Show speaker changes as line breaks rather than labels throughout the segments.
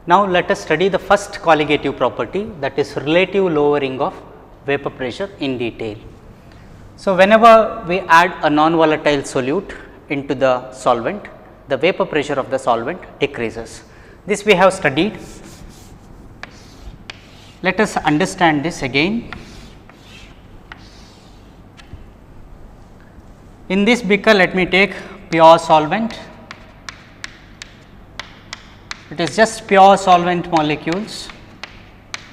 Now, let us study the first colligative property, that is relative lowering of vapor pressure in detail. So, whenever we add a non-volatile solute into the solvent, the vapor pressure of the solvent decreases. This we have studied. Let us understand this again. In this beaker, let me take pure solvent. It is just pure solvent molecules.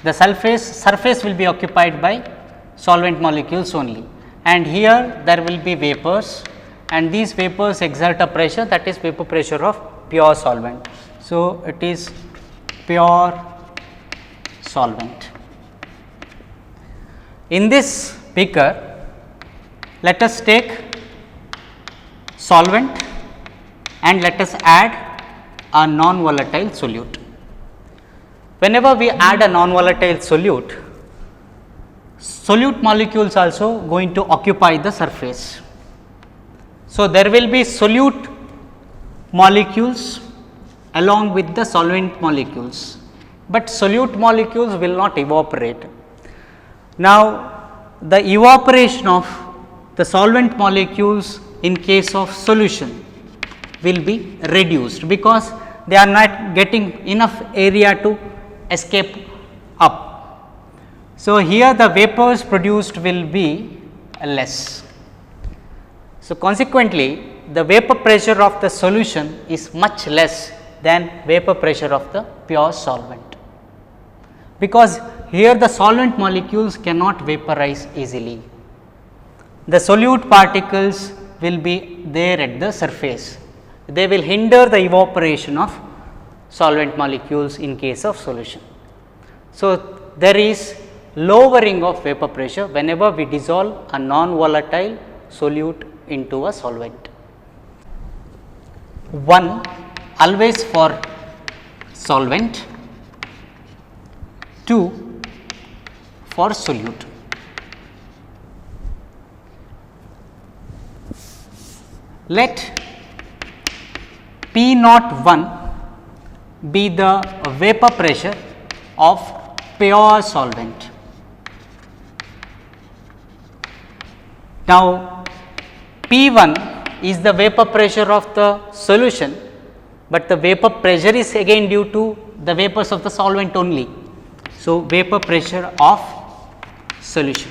The surface will be occupied by solvent molecules only, and here there will be vapors, and these vapors exert a pressure, that is vapor pressure of pure solvent. So, it is pure solvent. In this beaker, let us take solvent and let us add a non-volatile solute. Whenever we add a non-volatile solute, solute molecules also going to occupy the surface. So, there will be solute molecules along with the solvent molecules, but solute molecules will not evaporate. Now, the evaporation of the solvent molecules in case of solution will be reduced, because they are not getting enough area to escape up. So, here the vapors produced will be less. So, consequently, the vapor pressure of the solution is much less than vapor pressure of the pure solvent, because here the solvent molecules cannot vaporize easily. The solute particles will be there at the surface. They will hinder the evaporation of solvent molecules in case of solution. So, there is lowering of vapor pressure whenever we dissolve a non-volatile solute into a solvent. 1 always for solvent, 2 for solute. Let P naught 1 be the vapor pressure of pure solvent. Now, P 1 is the vapor pressure of the solution, but the vapor pressure is again due to the vapors of the solvent only. So, vapor pressure of solution.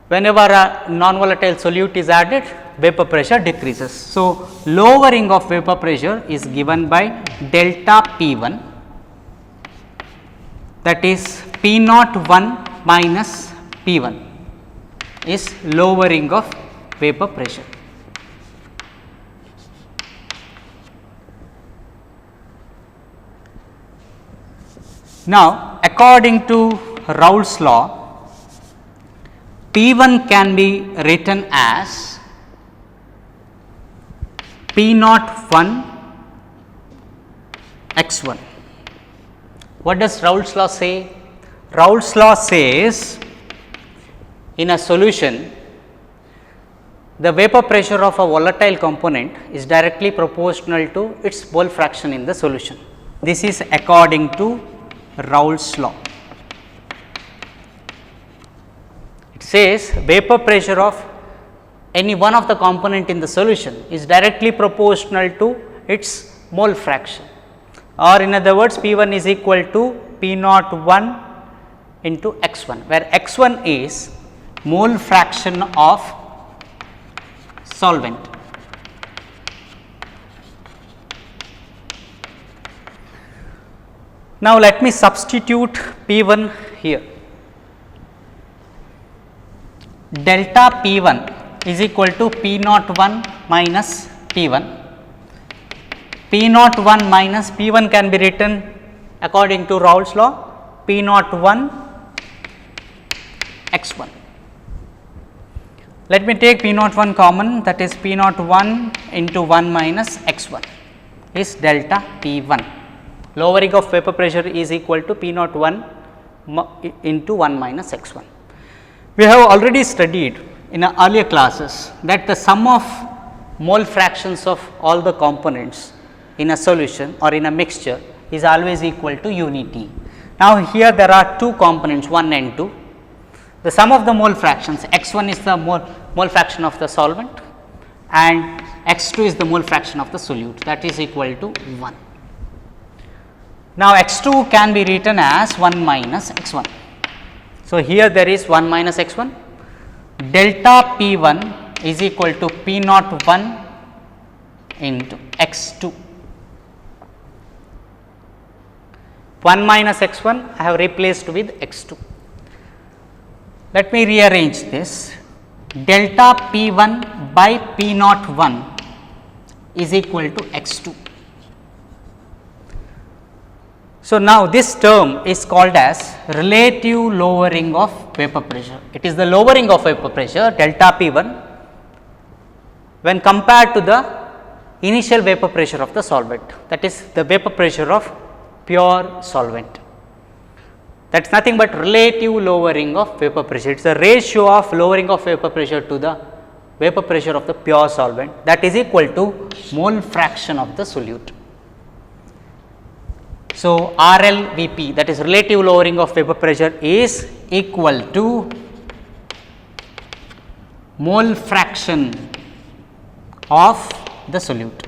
Whenever a non-volatile solute is added, vapor pressure decreases. So, lowering of vapor pressure is given by delta P 1, that is P naught 1 minus P 1 is lowering of vapor pressure. Now, according to Raoult's law, P 1 can be written as P naught 1 x 1. What does Raoult's law say? Raoult's law says, in a solution, the vapor pressure of a volatile component is directly proportional to its mole fraction in the solution. This is according to Raoult's law. It says vapor pressure of any one of the component in the solution is directly proportional to its mole fraction, or in other words, P 1 is equal to P naught 1 into x 1, where x 1 is mole fraction of solvent. Now, let me substitute P 1 here. Delta P 1 is equal to P naught 1 minus P 1. P naught 1 minus P 1 can be written according to Raoult's law, P naught 1 x 1. Let me take P naught 1 common, that is P naught 1 into 1 minus x 1 is delta P 1. Lowering of vapor pressure is equal to P naught 1 into 1 minus x 1. We have already studied in earlier classes that the sum of mole fractions of all the components in a solution or in a mixture is always equal to unity. Now, here there are two components 1 and 2. The sum of the mole fractions x 1 is the mole fraction of the solvent and x 2 is the mole fraction of the solute, that is equal to 1. Now, x 2 can be written as 1 minus x 1. So, here there is 1 minus x 1, delta P 1 is equal to P naught 1 into x 2. 1 minus x 1 I have replaced with x 2. Let me rearrange this. Delta P 1 by P naught 1 is equal to x 2. So, now this term is called as relative lowering of vapor pressure. It is the lowering of vapor pressure delta P 1 when compared to the initial vapor pressure of the solvent, that is the vapor pressure of pure solvent. That is nothing but relative lowering of vapor pressure. It is the ratio of lowering of vapor pressure to the vapor pressure of the pure solvent, that is equal to mole fraction of the solute. So, RLVP, that is relative lowering of vapor pressure, is equal to mole fraction of the solute.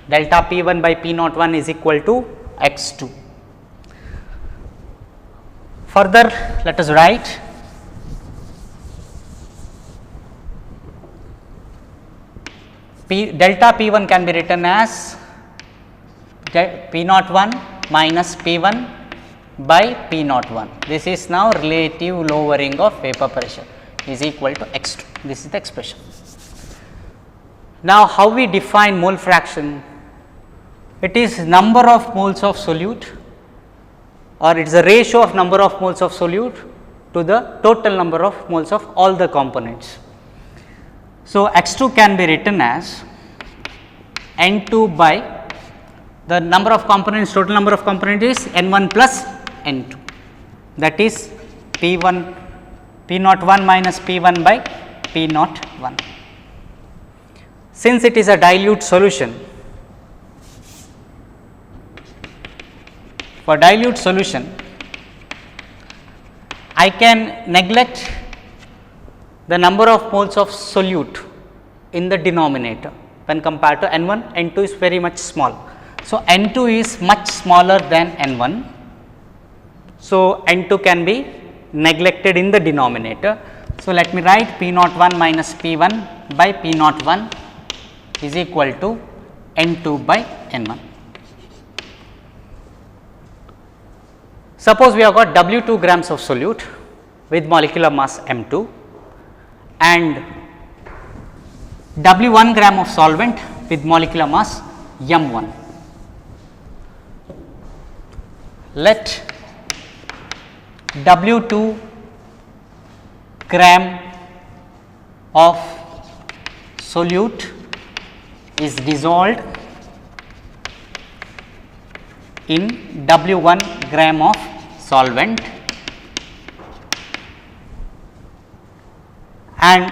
Delta P 1 by P naught 1 is equal to x 2. Further, let us write delta P 1 can be written as P naught 1 minus P 1 by P naught 1. This is now relative lowering of vapor pressure is equal to x 2. This is the expression. Now, how we define mole fraction? It is number of moles of solute, or it is a ratio of number of moles of solute to the total number of moles of all the components. So, x 2 can be written as n 2 by the number of components, total number of components is n 1 plus n 2, that is P 1 P naught 1 minus P 1 by P naught 1. Since it is a dilute solution, for dilute solution I can neglect the number of moles of solute in the denominator when compared to n 1, n 2 is very much small. So, n 2 is much smaller than n 1. So, n 2 can be neglected in the denominator. So, let me write P naught 1 minus P 1 by P naught 1 is equal to n 2 by n 1. Suppose we have got W 2 grams of solute with molecular mass m 2 and W 1 gram of solvent with molecular mass m 1. Let W 2 gram of solute is dissolved in W 1 gram of solvent and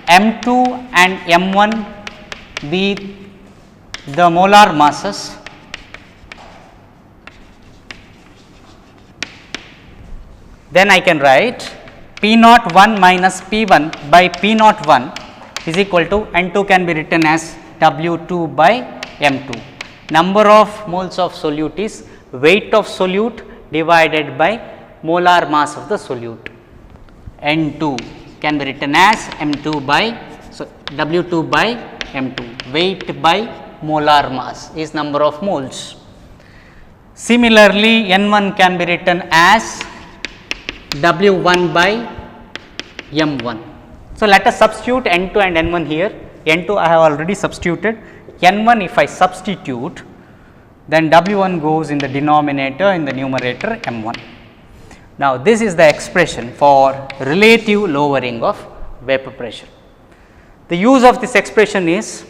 m 2 and m 1 be the molar masses then I can write P naught 1 minus P 1 by P naught 1 is equal to n 2 can be written as W 2 by m 2. Number of moles of solute is weight of solute divided by molar mass of the solute. N 2 can be written as m 2 by W 2 by m 2, weight by molar mass is number of moles. Similarly, n 1 can be written as W 1 by m 1. So, let us substitute n 2 and n 1 here. N 2 I have already substituted, n 1 if I substitute, then W 1 goes in the denominator, in the numerator m 1. Now, this is the expression for relative lowering of vapor pressure. The use of this expression is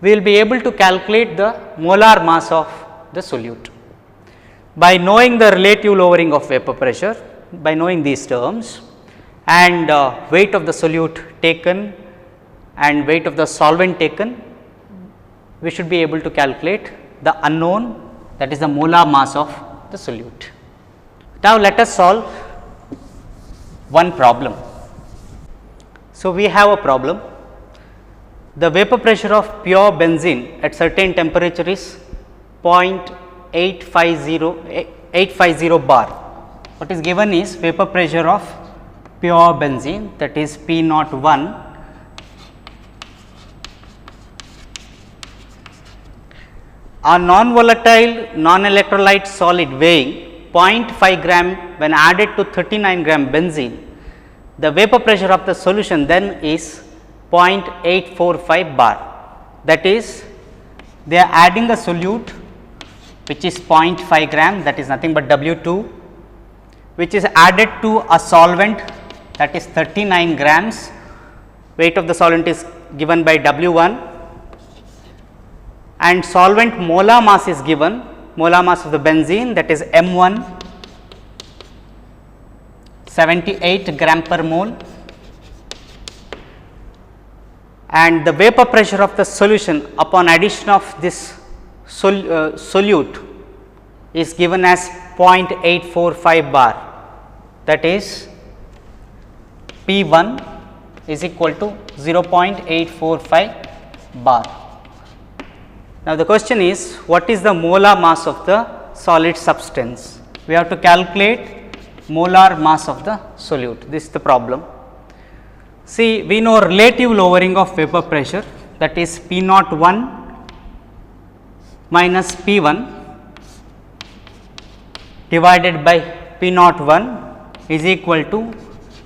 we will be able to calculate the molar mass of the solute. By knowing the relative lowering of vapor pressure, by knowing these terms, and weight of the solute taken and weight of the solvent taken, we should be able to calculate the unknown, that is the molar mass of the solute. Now, let us solve one problem. So, we have a problem. The vapor pressure of pure benzene at certain temperature is 0.850 bar. What is given is vapor pressure of pure benzene, that is P naught 1, a non-volatile non-electrolyte solid weighing 0.5 gram when added to 39 gram benzene, the vapor pressure of the solution then is 0.845 bar. That is, they are adding a solute which is 0.5 gram, that is nothing but W2, which is added to a solvent, that is 39 grams. Weight of the solvent is given by W1, and solvent molar mass is given, molar mass of the benzene, that is M1, 78 gram per mole, and the vapor pressure of the solution upon addition of this solute is given as 0.845 bar, that is P1 is equal to 0.845 bar. Now, the question is, what is the molar mass of the solid substance? We have to calculate molar mass of the solute. This is the problem. See, we know relative lowering of vapor pressure, that is P naught 1 minus P1 divided by P naught 1 is equal to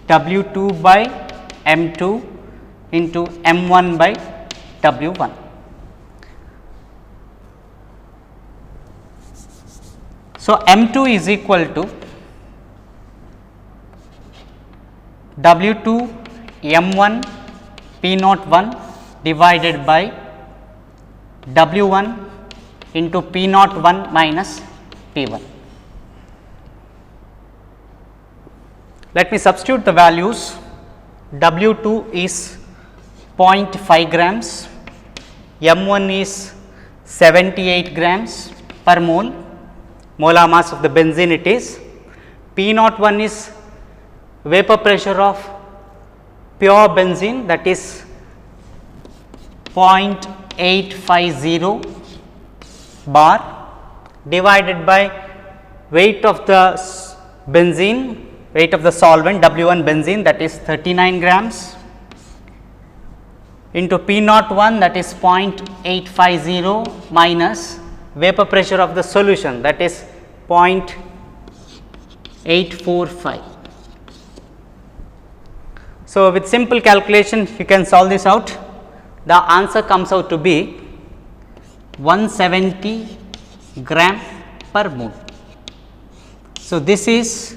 W2 by M2 into M1 by W1. So, M2 is equal to W2 M1 P naught 1 divided by W1 into P naught 1 minus P1. Let me substitute the values. W2 is 0.5 grams, M1 is 78 grams per mole, molar mass of the benzene it is. P naught 1 is vapor pressure of pure benzene, that is 0.850 bar divided by weight of the benzene, weight of the solvent W1 benzene, that is 39 grams, into P naught 1, that is 0.850 minus vapor pressure of the solution, that is 0.845. So, with simple calculation you can solve this out. The answer comes out to be 170 gram per mole. So, this is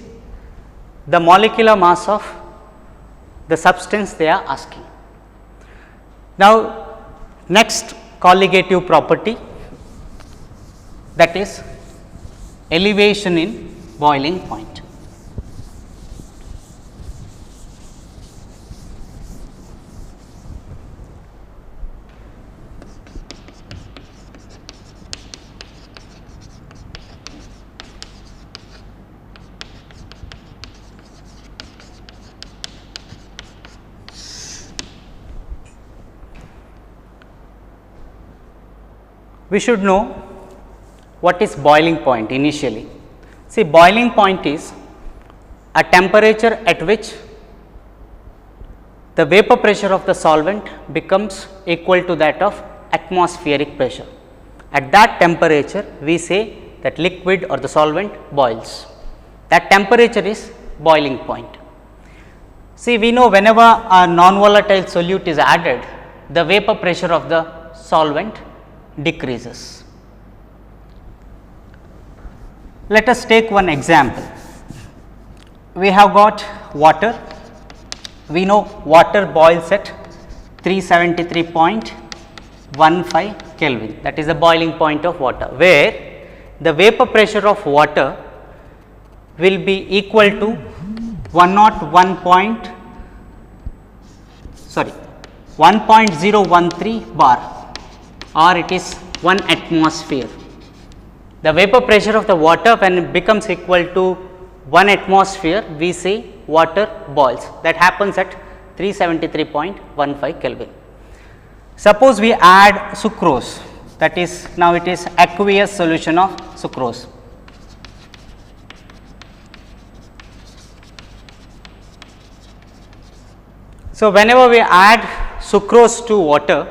the molecular mass of the substance they are asking. Now, next colligative property, that is elevation in boiling point. We should know what is boiling point initially. See, boiling point is a temperature at which the vapor pressure of the solvent becomes equal to that of atmospheric pressure. At that temperature, we say that liquid or the solvent boils. That temperature is boiling point. See, we know whenever a non-volatile solute is added, the vapor pressure of the solvent decreases. Let us take one example. We have got water. We know water boils at 373.15 Kelvin, that is the boiling point of water, where the vapor pressure of water will be equal to 1.013 bar, or it is 1 atmosphere. The vapor pressure of the water, when it becomes equal to 1 atmosphere, we say water boils. That happens at 373.15 Kelvin. Suppose we add sucrose, that is, now it is aqueous solution of sucrose. So, whenever we add sucrose to water,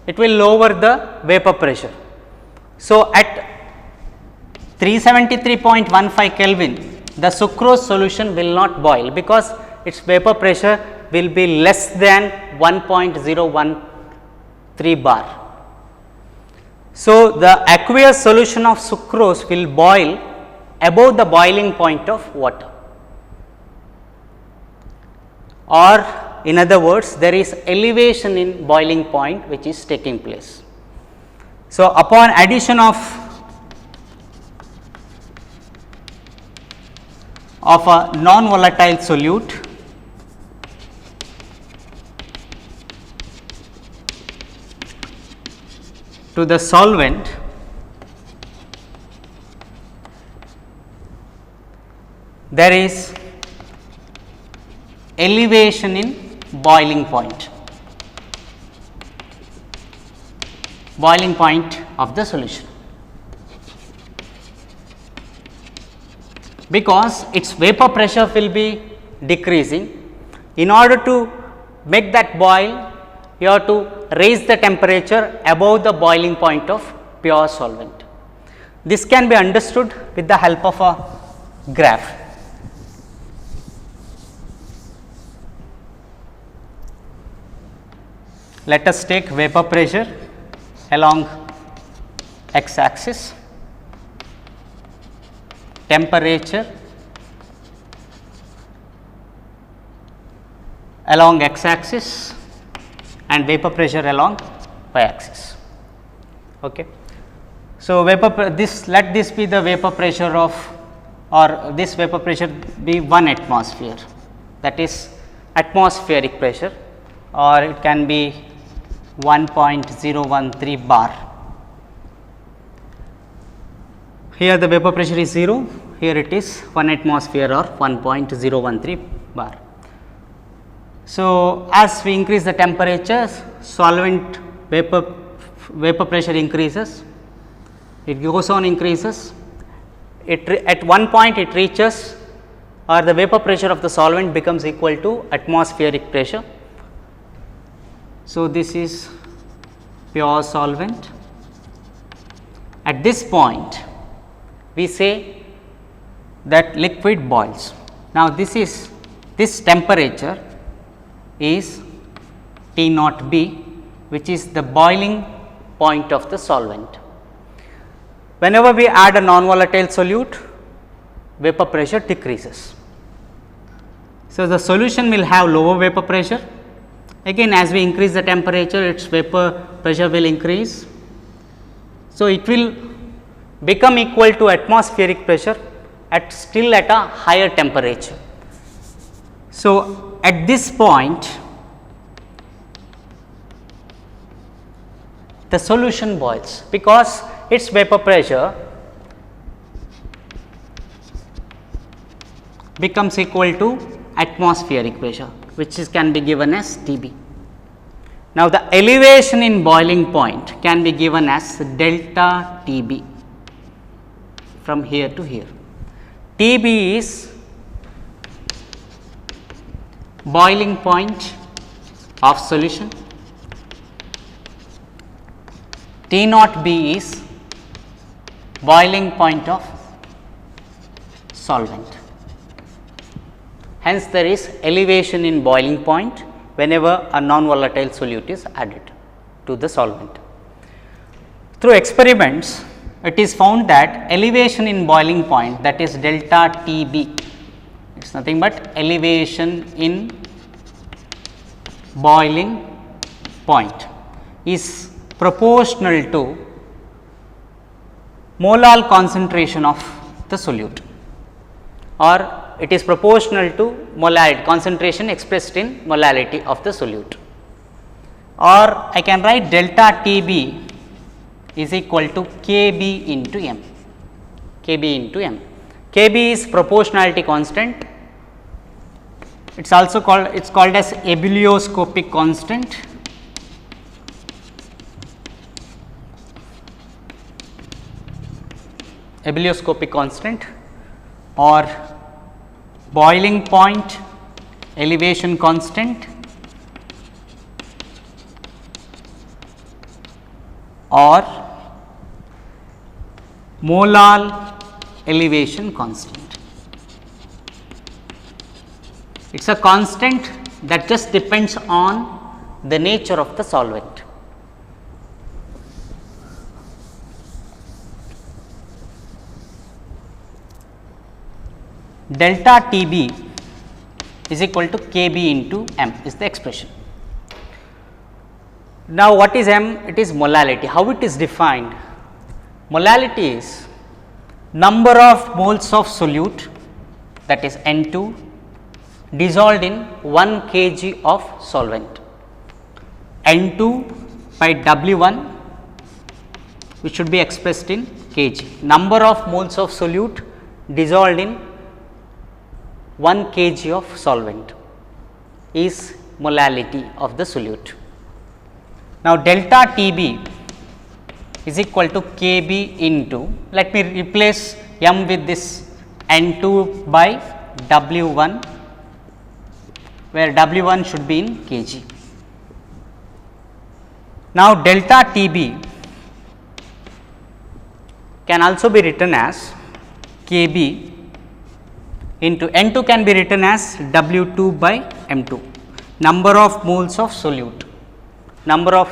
it will lower the vapor pressure. So, at 373.15 Kelvin, the sucrose solution will not boil, because its vapor pressure will be less than 1.013 bar. So, the aqueous solution of sucrose will boil above the boiling point of water, or in other words, there is elevation in boiling point which is taking place. So, upon addition of a non-volatile solute to the solvent, there is elevation in boiling point of the solution, because its vapor pressure will be decreasing. In order to make that boil, you have to raise the temperature above the boiling point of pure solvent. This can be understood with the help of a graph. Let us take vapor pressure along x axis, temperature along x axis, and vapor pressure along y axis. Okay. So, let this be the vapor pressure of, or this vapor pressure be 1 atmosphere, that is atmospheric pressure, or it can be 1.013 bar. Here the vapor pressure is 0, here it is 1 atmosphere or 1.013 bar. So, as we increase the temperature, solvent vapor pressure increases, it goes on increases, at one point it reaches, or the vapor pressure of the solvent becomes equal to atmospheric pressure. So, this is pure solvent. At this point, we say that liquid boils. Now, this temperature is T naught B, which is the boiling point of the solvent. Whenever we add a non-volatile solute, vapor pressure decreases. So, the solution will have lower vapor pressure. Again, as we increase the temperature, its vapor pressure will increase. So, it will become equal to atmospheric pressure still at a higher temperature. So, at this point, the solution boils, because its vapor pressure becomes equal to atmospheric pressure, which can be given as Tb. Now, the elevation in boiling point can be given as delta Tb from here to here. Tb is boiling point of solution, T naught B is boiling point of solvent. Hence, there is elevation in boiling point whenever a non-volatile solute is added to the solvent. Through experiments, it is found that elevation in boiling point, that is delta Tb, it is nothing but elevation in boiling point, is proportional to mole concentration of the solute. or it is proportional to molarity, concentration expressed in molality of the solute. Or I can write delta Tb is equal to Kb into m, Kb into m. Kb is proportionality constant. It's also called, it's called as ebullioscopic constant. Ebullioscopic constant or boiling point elevation constant or molal elevation constant. It is a constant that just depends on the nature of the solvent. Delta Tb is equal to Kb into m is the expression. Now, what is m? It is molality. How it is defined? Molality is number of moles of solute, that is N2, dissolved in 1 kg of solvent. N2 by W1, which should be expressed in kg. Number of moles of solute dissolved in 1 kg of solvent is molality of the solute. Now, delta Tb is equal to Kb into, let me replace m with this N2 by W1, where W1 should be in kg. Now, delta Tb can also be written as Kb into N2 can be written as W2 by M2, number of moles of solute, number of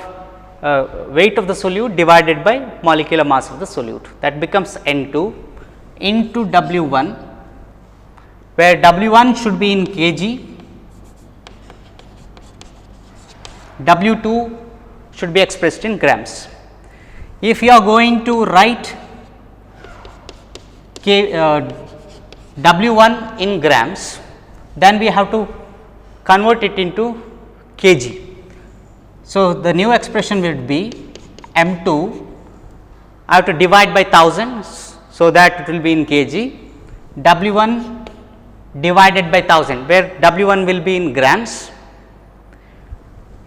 weight of the solute divided by molecular mass of the solute, that becomes N2 into W1, where W1 should be in kg, W2 should be expressed in grams. If you are going to write W1 in grams, then we have to convert it into kg. So, the new expression will be M2, I have to divide by 1000, so that it will be in kg, W1 divided by 1000, where W1 will be in grams,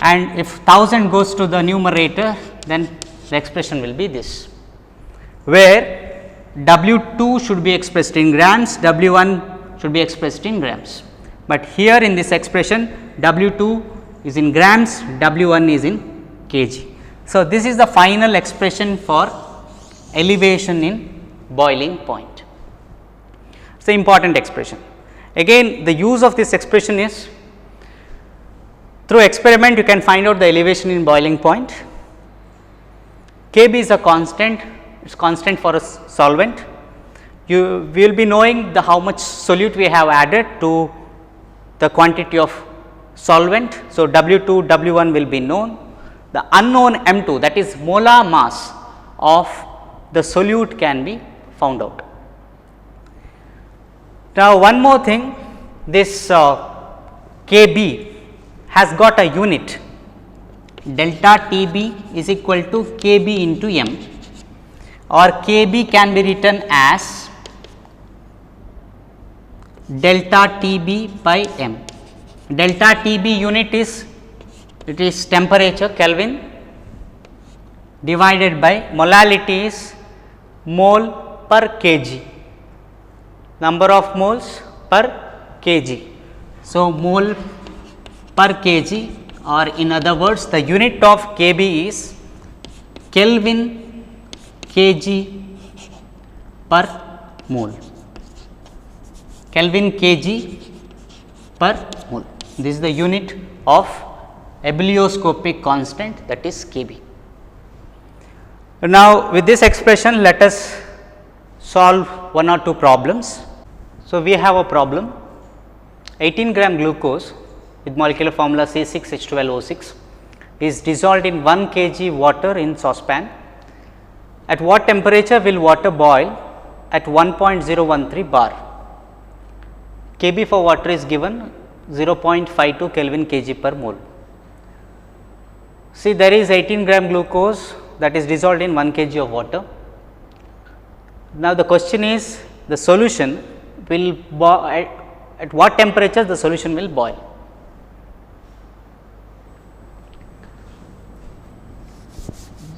and if 1000 goes to the numerator, then the expression will be this, where W2 should be expressed in grams, W1 should be expressed in grams. But here in this expression, W2 is in grams, W1 is in kg. So, this is the final expression for elevation in boiling point. It is an important expression. Again, the use of this expression is through experiment you can find out the elevation in boiling point. Kb is a constant, it is constant for a solvent. You will be knowing the how much solute we have added to the quantity of solvent. So, W2, W1 will be known. The unknown M2, that is molar mass of the solute, can be found out. Now, one more thing, this Kb has got a unit, delta Tb is equal to Kb into m, or Kb can be written as delta Tb by m. Delta Tb unit is, it is temperature Kelvin, divided by molality is mole per kg, number of moles per kg. So, mole per kg, or in other words the unit of Kb is Kelvin kg per mole, Kelvin kg per mole. This is the unit of ebullioscopic constant, that is Kb. Now, with this expression let us solve one or two problems. So, we have a problem, 18 gram glucose with molecular formula C6H12O6 is dissolved in 1 kg water in saucepan. At what temperature will water boil? At 1.013 bar. Kb for water is given 0.52 Kelvin kg per mole. See, there is 18 gram glucose that is dissolved in 1 kg of water. Now, the question is the solution will boil at what temperature the solution will boil.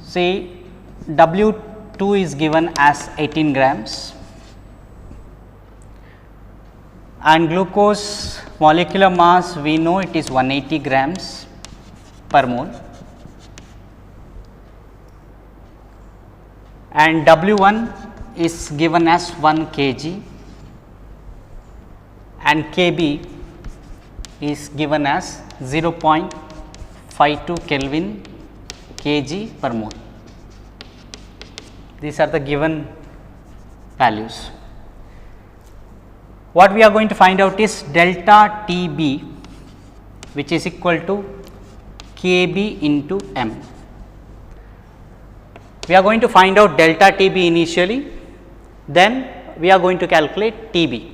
See, W2 is given as 18 grams and glucose molecular mass we know it is 180 grams per mole, and W1 is given as 1 kg and Kb is given as 0.52 Kelvin kg per mole. These are the given values. What we are going to find out is delta Tb, which is equal to Kb into m. We are going to find out delta Tb initially, then we are going to calculate Tb.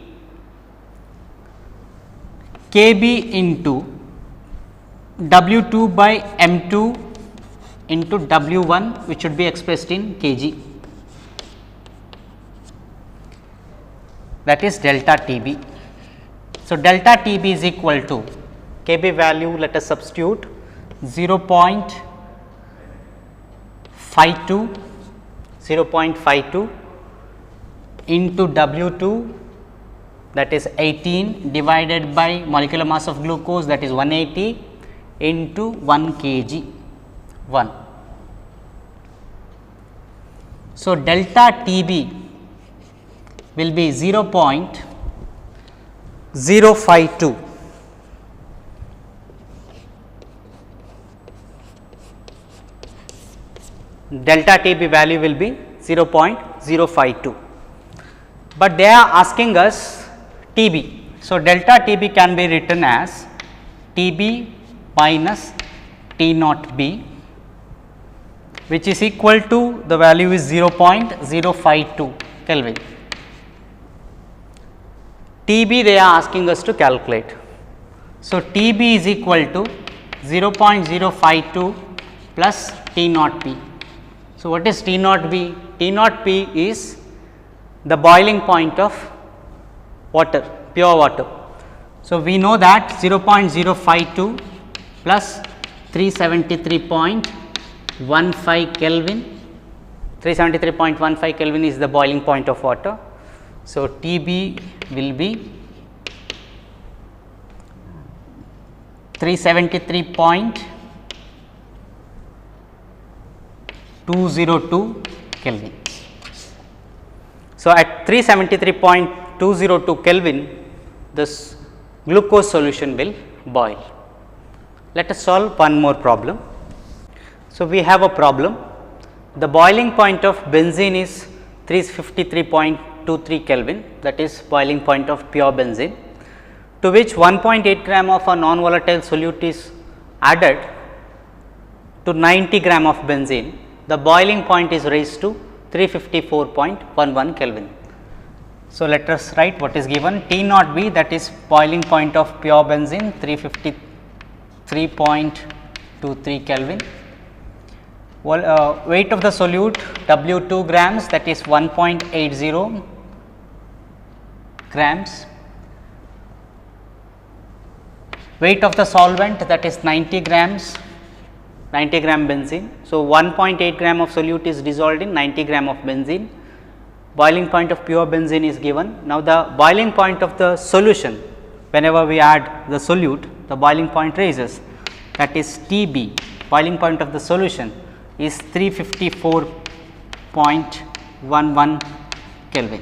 Kb into W2 by M2 into W1, which should be expressed in kg, that is delta Tb. So, delta Tb is equal to Kb value, let us substitute 0.52 into W2, that is 18 divided by molecular mass of glucose, that is 180 into 1 kg 1. So, delta Tb will be 0.052. Delta Tb value will be 0.052, but they are asking us Tb. So, delta Tb can be written as Tb minus T naught B, which is equal to the value is 0.052 Kelvin. Tb they are asking us to calculate. So, Tb is equal to 0.052 plus T naught B. So, what is T naught B? T naught B is the boiling point of water, pure water. So, we know that 0.052 plus 373.15 Kelvin, 373.15 Kelvin is the boiling point of water. So, Tb will be 373.202 Kelvin. So, at 373.202 Kelvin, this glucose solution will boil. Let us solve one more problem. So, we have a problem. The boiling point of benzene is 353.23 Kelvin, that is boiling point of pure benzene, to which 1.8 gram of a non-volatile solute is added to 90 gram of benzene. The boiling point is raised to 354.11 Kelvin. So, let us write what is given. T naught B, that is boiling point of pure benzene, 353.23 Kelvin. Well, weight of the solute W2 grams, that is 1.80 grams. Weight of the solvent, that is 90 grams, 90 gram benzene. So, 1.8 gram of solute is dissolved in 90 gram of benzene. Boiling point of pure benzene is given. Now, the boiling point of the solution, whenever we add the solute, the boiling point raises, that is Tb, boiling point of the solution is 354.11 Kelvin.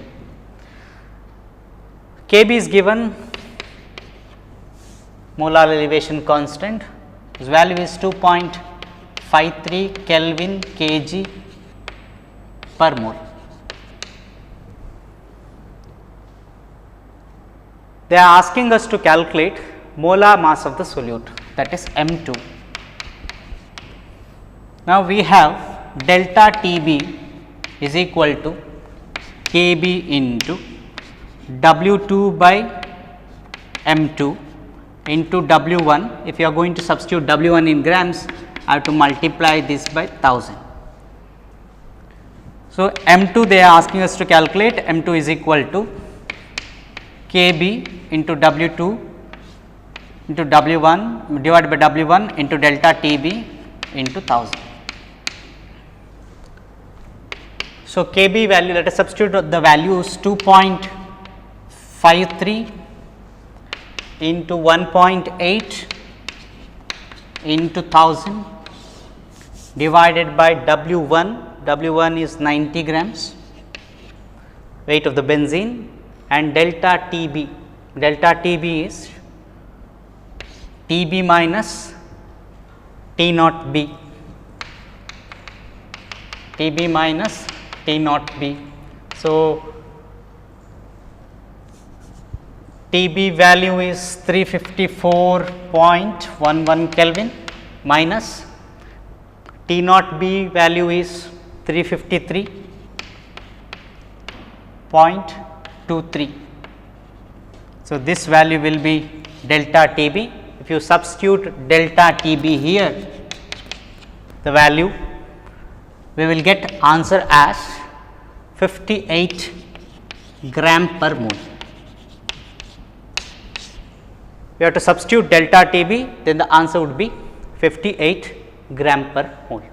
Kb is given, molar elevation constant, whose value is 2.53 Kelvin kg per mole. They are asking us to calculate molar mass of the solute, that is M2. Now, we have delta Tb is equal to Kb into W2 by m2 into W1. If you are going to substitute W1 in grams, I have to multiply this by 1000. So, m2 they are asking us to calculate, m2 is equal to Kb into W2 into W1 divided by W1 into delta Tb into 1000. So, Kb value, let us substitute the values 2.53 into 1.8 into 1000 divided by W1. W1 is 90 grams weight of the benzene, and delta Tb. Delta Tb is Tb minus T naught B. Tb minus T naught B. So, Tb value is 354.11 Kelvin minus T naught B value is 353.23. So, this value will be delta Tb. If you substitute delta Tb here, the value we will get answer as 58 gram per mole. We have to substitute delta Tb, then the answer would be 58 gram per mole.